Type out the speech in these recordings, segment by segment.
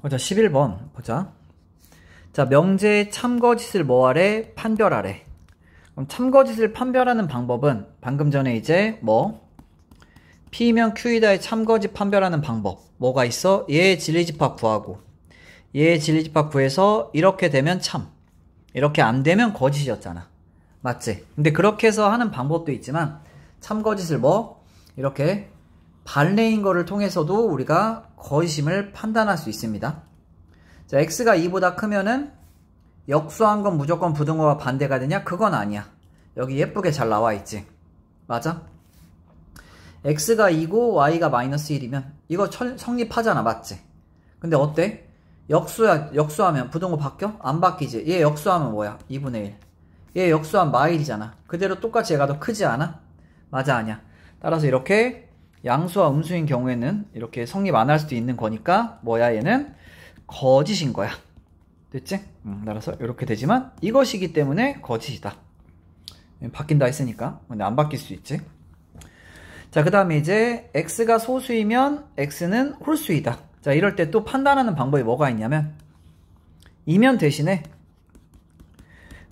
자, 11번 보자. 자, 명제의 참거짓을 뭐하래? 판별하래. 그럼 참거짓을 판별하는 방법은 방금 전에 이제 P면 Q이다의 참거짓 판별하는 방법 뭐가 있어? 얘의 진리집합 구하고 얘의 진리집합 구해서 이렇게 되면 참, 이렇게 안 되면 거짓이었잖아. 맞지? 근데 그렇게 해서 하는 방법도 있지만 참거짓을 이렇게 반례인 거를 통해서도 우리가 거짓임을 판단할 수 있습니다. 자, x가 2보다 크면은 역수한 건 무조건 부등호와 반대가 되냐? 그건 아니야. 여기 예쁘게 잘 나와 있지. 맞아? x가 2고 y가 마이너스 1이면 이거 성립하잖아. 맞지? 근데 어때? 역수하면 부등호 바뀌어? 안 바뀌지. 얘 역수하면 뭐야? 2분의 1. 얘 역수하면 마일이잖아. 그대로 똑같이 얘가 더 크지 않아? 맞아, 아니야. 따라서 이렇게 양수와 음수인 경우에는 이렇게 성립 안 할 수도 있는 거니까 얘는 거짓인 거야. 됐지? 따라서 이렇게 되지만 이것이기 때문에 거짓이다. 바뀐다 했으니까. 근데 안 바뀔 수 있지. 자, 그 다음에 이제 x가 소수이면 x는 홀수이다. 자, 이럴 때 또 판단하는 방법이 뭐가 있냐면 이면 대신에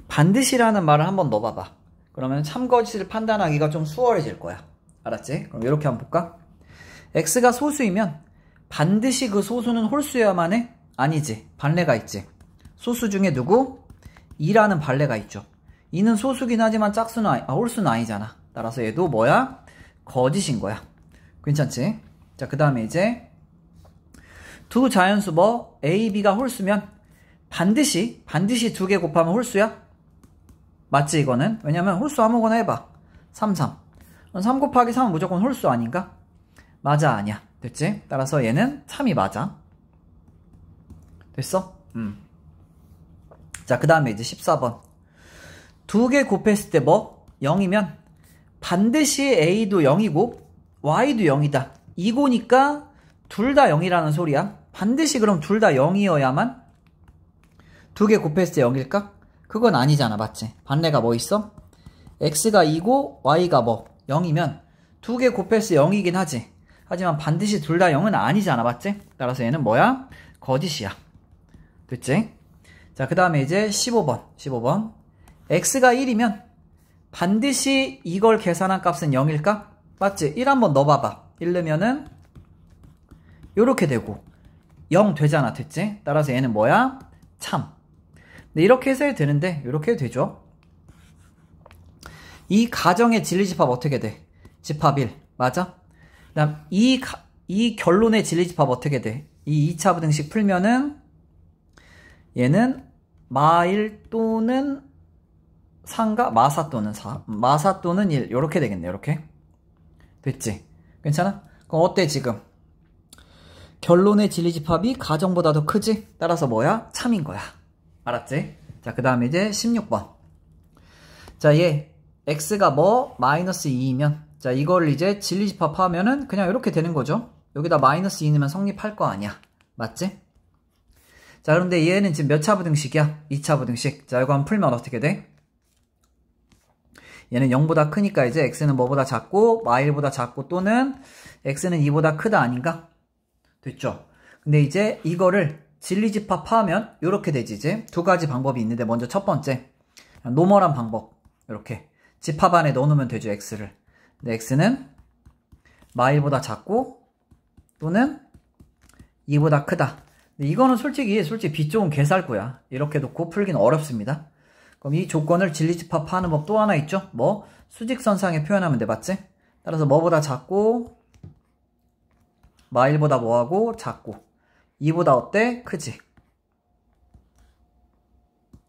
반드시라는 말을 한번 넣어봐봐. 그러면 참거짓을 판단하기가 좀 수월해질 거야. 알았지? 그럼 이렇게 한번 볼까? x가 소수이면 반드시 그 소수는 홀수여야만 해? 아니지. 반례가 있지. 소수 중에 누구? 2라는 반례가 있죠. 2는 소수긴 하지만 홀수는 아니잖아. 따라서 얘도 뭐야? 거짓인 거야. 괜찮지? 자, 그 다음에 이제 두 자연수 A, B가 홀수면 반드시 2개 곱하면 홀수야? 맞지 이거는? 왜냐면 홀수 아무거나 해봐. 3, 3. 3 곱하기 3은 무조건 홀수 아닌가? 맞아, 아니야. 됐지? 따라서 얘는 참이 맞아. 됐어? 자, 그 다음에 이제 14번. 2개 곱했을 때 0이면 반드시 A도 0이고 Y도 0이다. 이거니까 둘 다 0이라는 소리야. 반드시 그럼 둘 다 0이어야만 2개 곱했을 때 0일까? 그건 아니잖아. 맞지? 반례가 뭐 있어? x가 2고 y가 0이면 2개 곱했을 때 0이긴 하지. 하지만 반드시 둘 다 0은 아니잖아. 맞지? 따라서 얘는 뭐야? 거짓이야. 됐지? 자, 그 다음에 이제 15번. x가 1이면 반드시 이걸 계산한 값은 0일까? 맞지? 1 한번 넣어봐봐. 1 넣으면은 요렇게 되고 0 되잖아. 됐지? 따라서 얘는 뭐야? 참. 네, 이렇게 해서 해도 되는데 이렇게 해도 되죠. 이 가정의 진리집합 어떻게 돼? 집합 1. 맞아? 그 다음 이 결론의 진리집합 어떻게 돼? 이 2차 부등식 풀면은 얘는 마1 또는 3가 마사 또는 4, 마사 또는 1 이렇게 되겠네. 이렇게 됐지? 괜찮아? 그럼 어때 지금? 결론의 진리집합이 가정보다 더 크지? 따라서 뭐야? 참인 거야. 알았지? 자, 그 다음에 이제 16번. 자, 얘 x가 마이너스 2이면 자, 이거를 이제 진리집합하면은 그냥 이렇게 되는 거죠. 여기다 마이너스 2 넣으면 성립할 거 아니야. 맞지? 자, 그런데 얘는 지금 몇 차 부등식이야? 2차 부등식. 자, 이거 한번 풀면 어떻게 돼? 얘는 0보다 크니까 이제 x는 뭐보다 작고 y1보다 작고 또는 x는 2보다 크다 아닌가? 됐죠? 근데 이제 이거를 진리집합하면 이렇게 되지. 이제 두 가지 방법이 있는데 먼저 첫 번째 노멀한 방법. 이렇게 집합 안에 넣어놓으면 되죠. x를. 근데 x는 마1보다 작고 또는 2보다 크다. 근데 이거는 솔직히 빛 좋은 개살구야. 이렇게 놓고 풀기는 어렵습니다. 그럼 이 조건을 진리집합하는 법 또 하나 있죠. 수직선상에 표현하면 돼. 맞지? 따라서 뭐보다 작고 마1보다 뭐하고 작고 2보다 어때? 크지?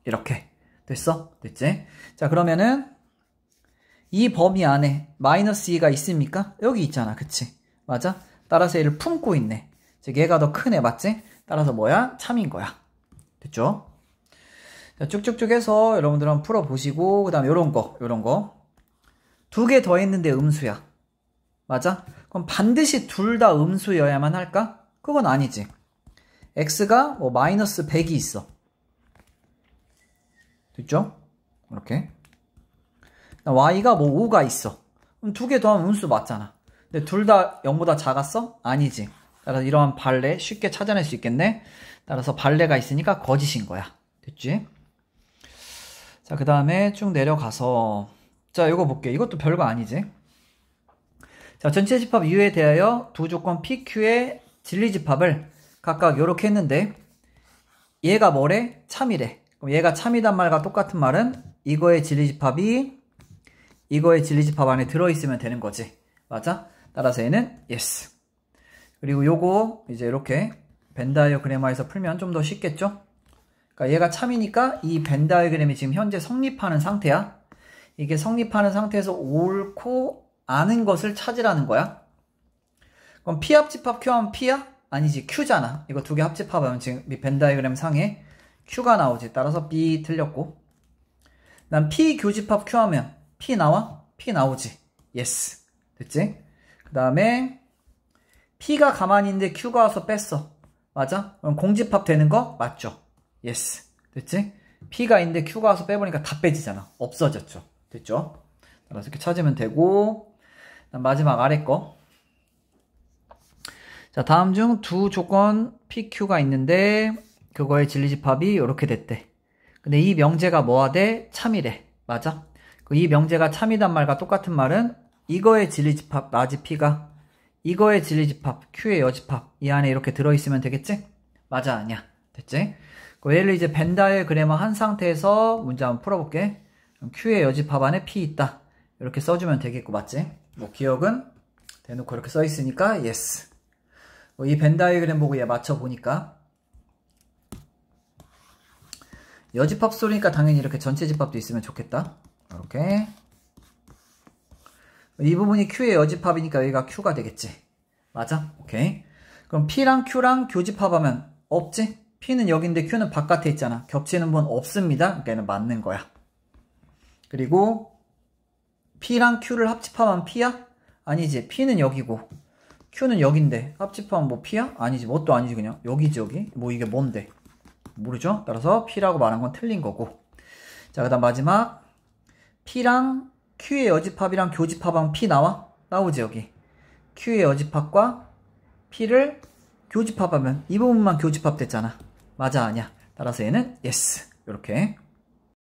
이렇게 됐어? 됐지? 자, 그러면은 이 범위 안에 마이너스 2가 있습니까? 여기 있잖아. 그치? 맞아? 따라서 얘를 품고 있네. 즉 얘가 더 크네. 맞지? 따라서 뭐야? 참인 거야. 됐죠? 자, 쭉쭉쭉 해서 여러분들 한번 풀어보시고 그 다음에 요런 거 2개 더 했는데 음수야. 맞아? 그럼 반드시 둘 다 음수여야만 할까? 그건 아니지. x가 마이너스 100이 있어. 됐죠? 이렇게. y가 5가 있어. 그럼 2개 더하면 음수 맞잖아. 근데 둘 다 0보다 작았어? 아니지. 따라서 이러한 발레 쉽게 찾아낼 수 있겠네. 따라서 발레가 있으니까 거짓인 거야. 됐지? 자, 그 다음에 쭉 내려가서 자, 이거 볼게. 이것도 별거 아니지. 자, 전체 집합 U에 대하여 두 조건 PQ의 진리 집합을 각각 요렇게 했는데 얘가 뭐래? 참이래. 그럼 얘가 참이단 말과 똑같은 말은 이거의 진리 집합이 이거의 진리 집합 안에 들어있으면 되는 거지. 맞아? 따라서 얘는 yes. 그리고 요거 이제 이렇게 벤 다이어그램화에서 풀면 좀 더 쉽겠죠? 그러니까 얘가 참이니까 이 벤 다이어그램이 지금 현재 성립하는 상태야. 이게 성립하는 상태에서 옳고 아는 것을 찾으라는 거야. 그럼 P 합집합 Q 하면 P야? 아니지, Q잖아. 이거 두 개 합집합하면 지금 벤 다이어그램 상에 Q가 나오지. 따라서 B 틀렸고. 난 P 교집합 Q 하면 P 나와? P 나오지. yes. 됐지? 그 다음에 P가 가만히 있는데 Q가 와서 뺐어. 맞아? 그럼 공집합 되는 거 맞죠? yes. 됐지? P가 있는데 Q가 와서 빼보니까 다 빼지잖아. 없어졌죠. 됐죠? 따라서 이렇게 찾으면 되고, 마지막 아래 거. 자, 다음 중 두 조건 PQ가 있는데 그거의 진리집합이 이렇게 됐대. 근데 이 명제가 뭐가 돼? 참이래. 맞아? 이 명제가 참이단 말과 똑같은 말은 이거의 진리집합 라지 P가 이거의 진리집합 Q의 여집합 이 안에 이렇게 들어있으면 되겠지? 맞아, 아니야? 됐지? 얘를 이제 벤 다이어그램화 한 상태에서 문제 한번 풀어볼게. Q의 여집합 안에 P 있다. 이렇게 써주면 되겠고, 맞지? 뭐 기억은 대놓고 이렇게 써있으니까 yes. 이 벤 다이어그램 보고 얘 맞춰보니까 여집합 소리니까 당연히 이렇게 전체 집합도 있으면 좋겠다. 이렇게 이 부분이 Q의 여집합이니까 여기가 Q가 되겠지. 맞아? 오케이. 그럼 P랑 Q랑 교집합하면 없지? P는 여기인데 Q는 바깥에 있잖아. 겹치는 분 없습니다. 그러니까 얘는 맞는 거야. 그리고 P랑 Q를 합집하면 P야? 아니지. P는 여기고 Q는 여긴데 합집하면 뭐 P야? 아니지. 뭣도 아니지. 그냥 여기지 여기. 뭐 이게 뭔데? 모르죠? 따라서 P라고 말한 건 틀린 거고. 자, 그 다음 마지막 P랑 Q의 여집합이랑 교집합하면 P 나와? 나오지 여기. Q의 여집합과 P를 교집합하면 이 부분만 교집합 됐잖아. 맞아, 아니야? 따라서 얘는 yes. 이렇게